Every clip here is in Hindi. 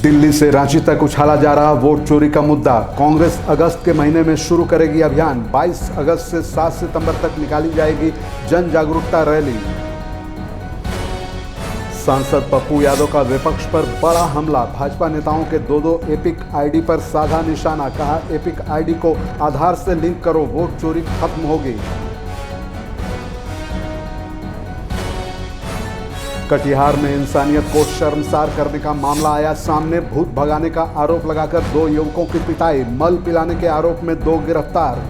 दिल्ली से रांची तक उछाला जा रहा वोट चोरी का मुद्दा। कांग्रेस अगस्त के महीने में शुरू करेगी अभियान। 22 अगस्त से 7 सितंबर तक निकाली जाएगी जन जागरूकता रैली। सांसद पप्पू यादव का विपक्ष पर बड़ा हमला। भाजपा नेताओं के दो एपिक आईडी पर साधा निशाना। कहा, एपिक आईडी को आधार से लिंक करो, वोट चोरी खत्म होगी। कटिहार में इंसानियत को शर्मसार करने का मामला आया सामने। भूत भगाने का आरोप लगाकर 2 युवकों की पिटाई। मल पिलाने के आरोप में 2 गिरफ्तार।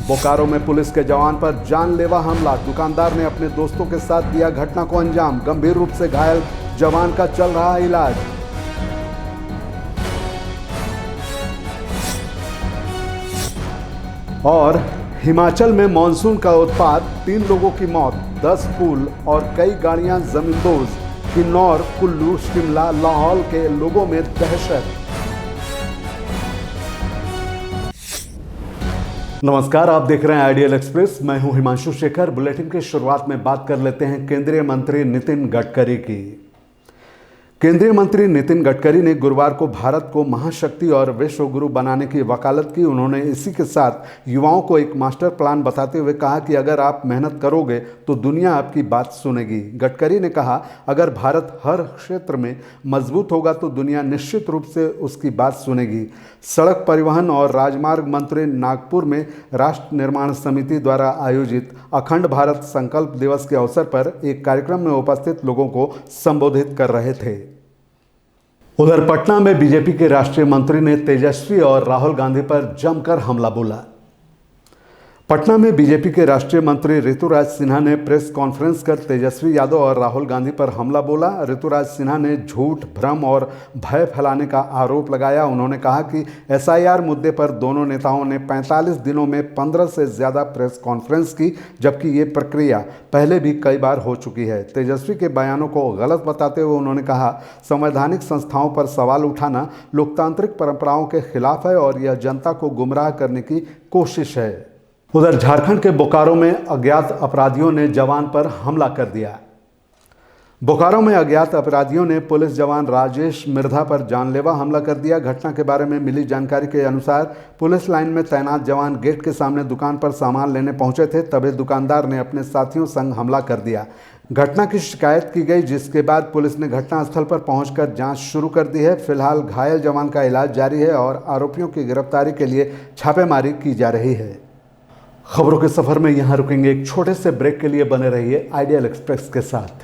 बोकारो में पुलिस के जवान पर जानलेवा हमला। दुकानदार ने अपने दोस्तों के साथ दिया घटना को अंजाम। गंभीर रूप से घायल जवान का चल रहा इलाज। और हिमाचल में मानसून का उत्पात, 3 लोगों की मौत, 10 पुल और कई गाड़ियां जमींदोज। किन्नौर, कुल्लू, शिमला, लाहौल के लोगों में दहशत। नमस्कार, आप देख रहे हैं आइडियल एक्सप्रेस। मैं हूं हिमांशु शेखर। बुलेटिन की शुरुआत में बात कर लेते हैं केंद्रीय मंत्री नितिन गडकरी की। केंद्रीय मंत्री नितिन गडकरी ने गुरुवार को भारत को महाशक्ति और विश्व गुरु बनाने की वकालत की। उन्होंने इसी के साथ युवाओं को एक मास्टर प्लान बताते हुए कहा कि अगर आप मेहनत करोगे तो दुनिया आपकी बात सुनेगी। गडकरी ने कहा, अगर भारत हर क्षेत्र में मजबूत होगा तो दुनिया निश्चित रूप से उसकी बात सुनेगी। सड़क परिवहन और राजमार्ग मंत्री नागपुर में राष्ट्र निर्माण समिति द्वारा आयोजित अखंड भारत संकल्प दिवस के अवसर पर एक कार्यक्रम में उपस्थित लोगों को संबोधित कर रहे थे। उधर पटना में बीजेपी के राष्ट्रीय मंत्री ने तेजस्वी और राहुल गांधी पर जमकर हमला बोला। पटना में बीजेपी के राष्ट्रीय मंत्री ऋतुराज सिन्हा ने प्रेस कॉन्फ्रेंस कर तेजस्वी यादव और राहुल गांधी पर हमला बोला। ऋतुराज सिन्हा ने झूठ, भ्रम और भय फैलाने का आरोप लगाया। उन्होंने कहा कि एसआईआर मुद्दे पर दोनों नेताओं ने 45 दिनों में 15 से ज़्यादा प्रेस कॉन्फ्रेंस की, जबकि ये प्रक्रिया पहले भी कई बार हो चुकी है। तेजस्वी के बयानों को गलत बताते हुए उन्होंने कहा, संवैधानिक संस्थाओं पर सवाल उठाना लोकतांत्रिक परंपराओं के खिलाफ है और यह जनता को गुमराह करने की कोशिश है। उधर झारखंड के बोकारो में अज्ञात अपराधियों ने जवान पर हमला कर दिया। बोकारो में अज्ञात अपराधियों ने पुलिस जवान राजेश मिर्धा पर जानलेवा हमला कर दिया। घटना के बारे में मिली जानकारी के अनुसार पुलिस लाइन में तैनात जवान गेट के सामने दुकान पर सामान लेने पहुंचे थे, तभी दुकानदार ने अपने साथियों संग हमला कर दिया। घटना की शिकायत की गई, जिसके बाद पुलिस ने घटनास्थल पर पहुंचकर जांच शुरू कर दी है। फिलहाल घायल जवान का इलाज जारी है और आरोपियों की गिरफ्तारी के लिए छापेमारी की जा रही है। खबरों के सफर में यहां रुकेंगे, एक छोटे से ब्रेक के लिए बने रहिए आइडियल एक्सप्रेस के साथ।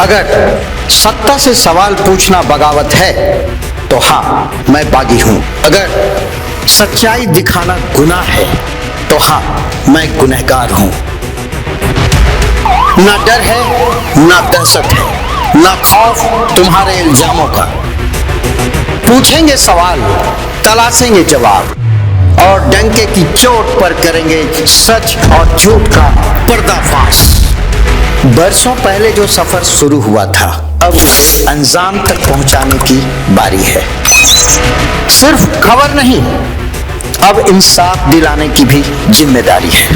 अगर सत्ता से सवाल पूछना बगावत है तो हाँ, मैं बागी हूं। अगर सच्चाई दिखाना गुनाह है तो हाँ, मैं गुनहगार हूं। ना डर है, ना दहशत है, ना खौफ तुम्हारे इल्जामों का। पूछेंगे सवाल, तलाशेंगे जवाब और डंके की चोट पर करेंगे सच और झूठ का पर्दाफाश। बरसों पहले जो सफर शुरू हुआ था, अब अंजाम तक पहुंचाने की बारी है। सिर्फ खबर नहीं, अब इंसाफ दिलाने की भी जिम्मेदारी है।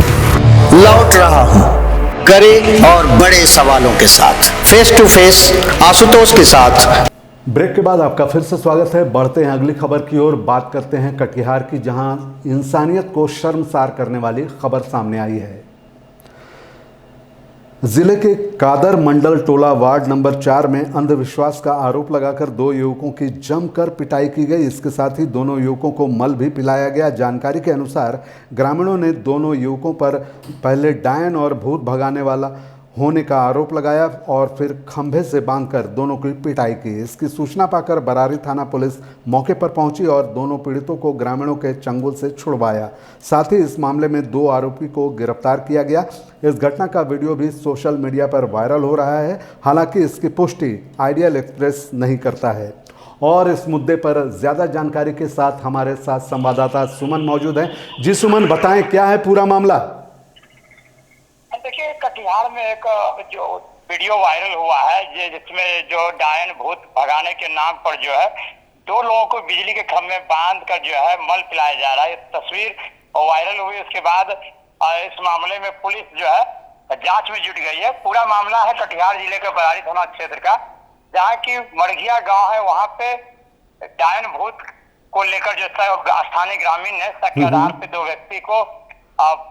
लौट रहा हूं कड़े और बड़े सवालों के साथ, फेस टू फेस आशुतोष के साथ। ब्रेक के बाद आपका फिर से स्वागत है। बढ़ते हैं अगली खबर की ओर। बात करते हैं कटिहार की, जहां इंसानियत को शर्मसार करने वाली खबर सामने आई है। जिले के कादर मंडल टोला वार्ड नंबर 4 में अंधविश्वास का आरोप लगाकर 2 युवकों की जमकर पिटाई की गई। इसके साथ ही दोनों युवकों को मल भी पिलाया गया। जानकारी के अनुसार ग्रामीणों ने दोनों युवकों पर पहले डायन और भूत भगाने वाला होने का आरोप लगाया और फिर खंभे से बांधकर दोनों की पिटाई की। इसकी सूचना पाकर बरारी थाना पुलिस मौके पर पहुंची और दोनों पीड़ितों को ग्रामीणों के चंगुल से छुड़वाया। साथ ही इस मामले में 2 आरोपी को गिरफ्तार किया गया। इस घटना का वीडियो भी सोशल मीडिया पर वायरल हो रहा है। हालांकि इसकी पुष्टि आइडियल एक्सप्रेस नहीं करता है। और इस मुद्दे पर ज़्यादा जानकारी के साथ हमारे साथ संवाददाता सुमन मौजूद हैं। जी सुमन, बताएं क्या है पूरा मामला। देखिए, कटिहार में एक जो वीडियो वायरल हुआ है जिसमें जो डायन भूत भगाने के नाम पर जो है 2 लोगों को बिजली के खंभे में बांध कर जो है मल पिलाया जा रहा है। तस्वीर वायरल हुई, उसके बाद इस मामले में पुलिस जो है जांच में जुट गई है। पूरा मामला है कटिहार जिले के बरारी थाना क्षेत्र का, जहाँ की मरघिया गांव है। वहां पे डायन भूत को लेकर जो स्थानीय ग्रामीण ने शक के आधार पे 2 व्यक्ति को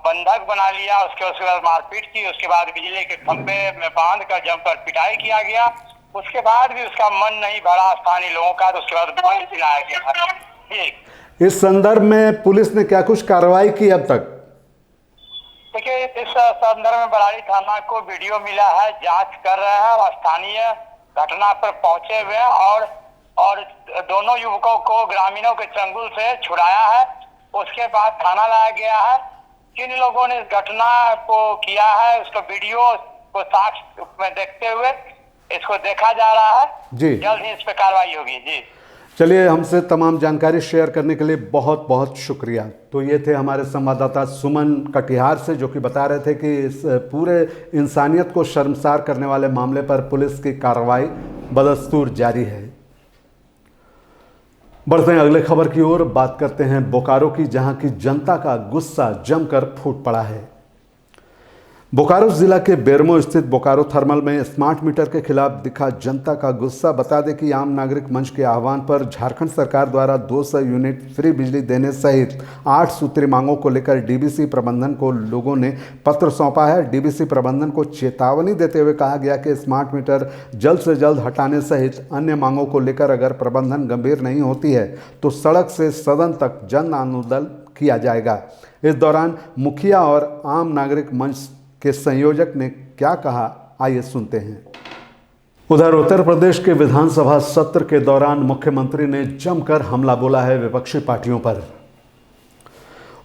बंधक बना लिया। उसके बाद मारपीट की, उसके बाद बिजली के खंभे में बांध कर जमकर पिटाई किया गया। उसके बाद भी उसका मन नहीं भरा स्थानीय लोगों का, तो उसके बाद मल पिलाया गया। इस संदर्भ में पुलिस ने क्या कुछ कार्रवाई की अब तक? देखिए, इस संदर्भ में बरारी थाना को वीडियो मिला है, जांच कर रहे हैं और स्थानीय घटना पर पहुंचे हुए हैं और दोनों युवकों को ग्रामीणों के चंगुल से छुड़ाया है। उसके बाद थाना लाया गया है। किन लोगों ने इस घटना को किया है, उसका वीडियो को साक्ष्य में देखते हुए इसको देखा जा रहा है जी। जल्द ही इस पर कार्रवाई होगी जी। चलिए, हमसे तमाम जानकारी शेयर करने के लिए बहुत बहुत शुक्रिया। तो ये थे हमारे संवाददाता सुमन कटिहार से, जो कि बता रहे थे कि इस पूरे इंसानियत को शर्मसार करने वाले मामले पर पुलिस की कार्रवाई बदस्तूर जारी है। बढ़ते हैं अगले खबर की ओर। बात करते हैं बोकारो की, जहां की जनता का गुस्सा जमकर फूट पड़ा है। बोकारो जिला के बेरमो स्थित बोकारो थर्मल में स्मार्ट मीटर के खिलाफ दिखा जनता का गुस्सा। बता दें कि आम नागरिक मंच के आह्वान पर झारखंड सरकार द्वारा 200 यूनिट फ्री बिजली देने सहित 8 सूत्री मांगों को लेकर डीवीसी प्रबंधन को लोगों ने पत्र सौंपा है। डीवीसी प्रबंधन को चेतावनी देते हुए कहा गया कि स्मार्ट मीटर जल्द से जल्द हटाने सहित अन्य मांगों को लेकर अगर प्रबंधन गंभीर नहीं होती है तो सड़क से सदन तक जन आंदोलन किया जाएगा। इस दौरान मुखिया और आम नागरिक मंच के संयोजक ने क्या कहा, आइए सुनते हैं। उधर उत्तर प्रदेश के विधानसभा सत्र के दौरान मुख्यमंत्री ने जमकर हमला बोला है विपक्षी पार्टियों पर।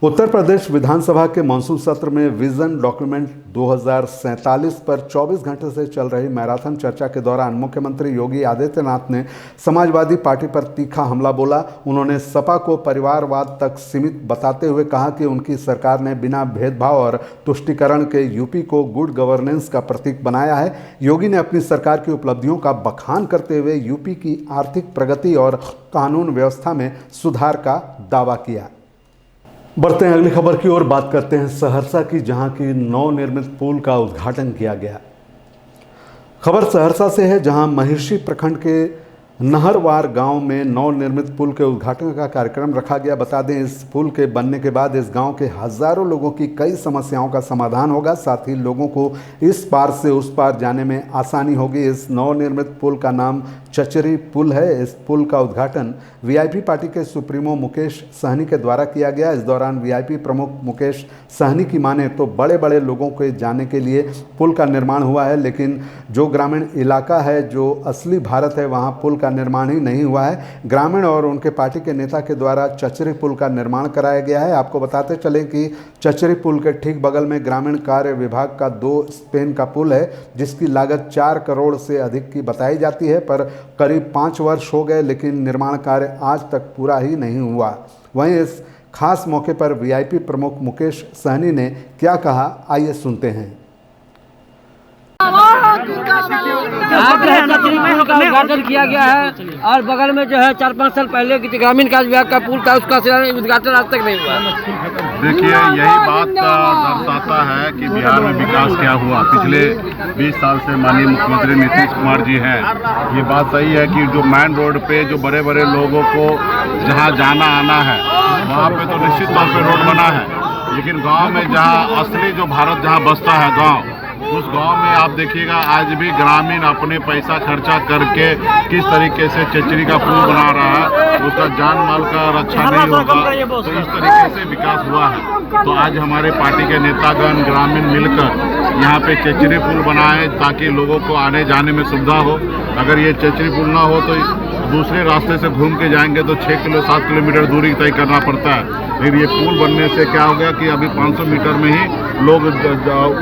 उत्तर प्रदेश विधानसभा के मानसून सत्र में विजन डॉक्यूमेंट 2047 पर 24 घंटे से चल रही मैराथन चर्चा के दौरान मुख्यमंत्री योगी आदित्यनाथ ने समाजवादी पार्टी पर तीखा हमला बोला। उन्होंने सपा को परिवारवाद तक सीमित बताते हुए कहा कि उनकी सरकार ने बिना भेदभाव और तुष्टीकरण के यूपी को गुड गवर्नेंस का प्रतीक बनाया है। योगी ने अपनी सरकार की उपलब्धियों का बखान करते हुए यूपी की आर्थिक प्रगति और कानून व्यवस्था में सुधार का दावा किया। बढ़ते हैं अगली खबर की ओर। बात करते हैं सहरसा की, जहां की नवनिर्मित पुल का उद्घाटन किया गया। खबर सहरसा से है, जहां महिषी प्रखंड के नहरवार गांव में नवनिर्मित पुल के उद्घाटन का कार्यक्रम रखा गया। बता दें, इस पुल के बनने के बाद इस गांव के हजारों लोगों की कई समस्याओं का समाधान होगा। साथ ही लोगों को इस पार से उस पार जाने में आसानी होगी। इस नवनिर्मित पुल का नाम चचरी पुल है। इस पुल का उद्घाटन वीआईपी पार्टी के सुप्रीमो मुकेश सहनी के द्वारा किया गया। इस दौरान वीआईपी प्रमुख मुकेश सहनी की माने तो बड़े बड़े लोगों के जाने के लिए पुल का निर्माण हुआ है, लेकिन जो ग्रामीण इलाका है, जो असली भारत है, वहाँ पुल का निर्माण ही नहीं हुआ है। ग्रामीण और उनके पार्टी के नेता के द्वारा चचरी पुल का निर्माण कराया गया है। आपको बताते चले कि चचरी पुल के ठीक बगल में ग्रामीण कार्य विभाग का 2 स्पेन का पुल है, जिसकी लागत 4 करोड़ से अधिक की बताई जाती है, पर करीब 5 वर्ष हो गए लेकिन निर्माण कार्य आज तक पूरा ही नहीं हुआ। वहीं इस खास मौके पर वीआईपी प्रमुख मुकेश सहनी ने क्या कहा, आइए सुनते हैं। उद्घाटन किया गया है और बगल में जो है 4-5 साल पहले ग्रामीण कार्य विभाग का पुल था, उसका उद्घाटन आज तक नहीं हुआ। देखिए, यही बात दर्शाता है कि बिहार में विकास क्या हुआ। पिछले 20 साल से माननीय मुख्यमंत्री नीतीश कुमार जी हैं। ये बात सही है कि जो मेन रोड पे जो बड़े बड़े लोगों को जहाँ जाना आना है, वहाँ पे तो निश्चित तौर पे रोड बना है, लेकिन गांव में जहाँ असली जो भारत जहाँ बसता है गांव, उस गांव में आप देखिएगा आज भी ग्रामीण अपने पैसा खर्चा करके किस तरीके से चचरी का पुल बना रहा है, उसका जान माल का रक्षा नहीं होगा। तो इस तरीके से विकास हुआ है। तो आज हमारे पार्टी के नेतागण ग्रामीण मिलकर यहाँ पे चचरी पुल बनाए ताकि लोगों को आने जाने में सुविधा हो। अगर ये चचरी पुल ना हो तो दूसरे रास्ते से घूम के जाएंगे तो 6-7 किलोमीटर दूरी तय करना पड़ता है। लेकिन ये पुल बनने से क्या हो गया कि अभी 500 मीटर में ही लोग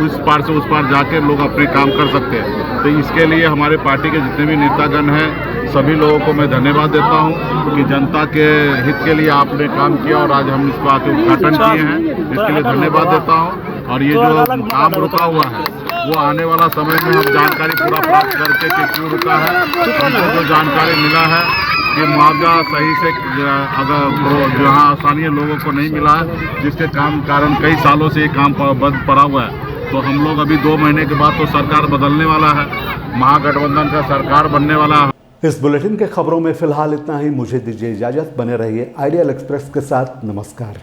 उस पार से उस पार जाके लोग अपने काम कर सकते हैं। तो इसके लिए हमारे पार्टी के जितने भी नेतागण हैं, सभी लोगों को मैं धन्यवाद देता हूं कि जनता के हित के लिए आपने काम किया और आज हम इसको आके उद्घाटन किए हैं। इसके लिए धन्यवाद देता हूं। और ये जो काम रुका हुआ है वो आने वाला समय में हम जानकारी पूरा प्राप्त करके कि क्यों रुका है। हमको जो जानकारी मिला है कि मुआवजा सही से अगर जहाँ स्थानीय लोगों को नहीं मिला है, जिसके कारण कई सालों से ये काम बंद पड़ा हुआ है। तो हम लोग अभी 2 महीने के बाद तो सरकार बदलने वाला है, महागठबंधन का सरकार बनने वाला है। इस बुलेटिन के खबरों में फिलहाल इतना ही। मुझे दीजिए इजाजत, बने रहिए आइडियल एक्सप्रेस के साथ। नमस्कार।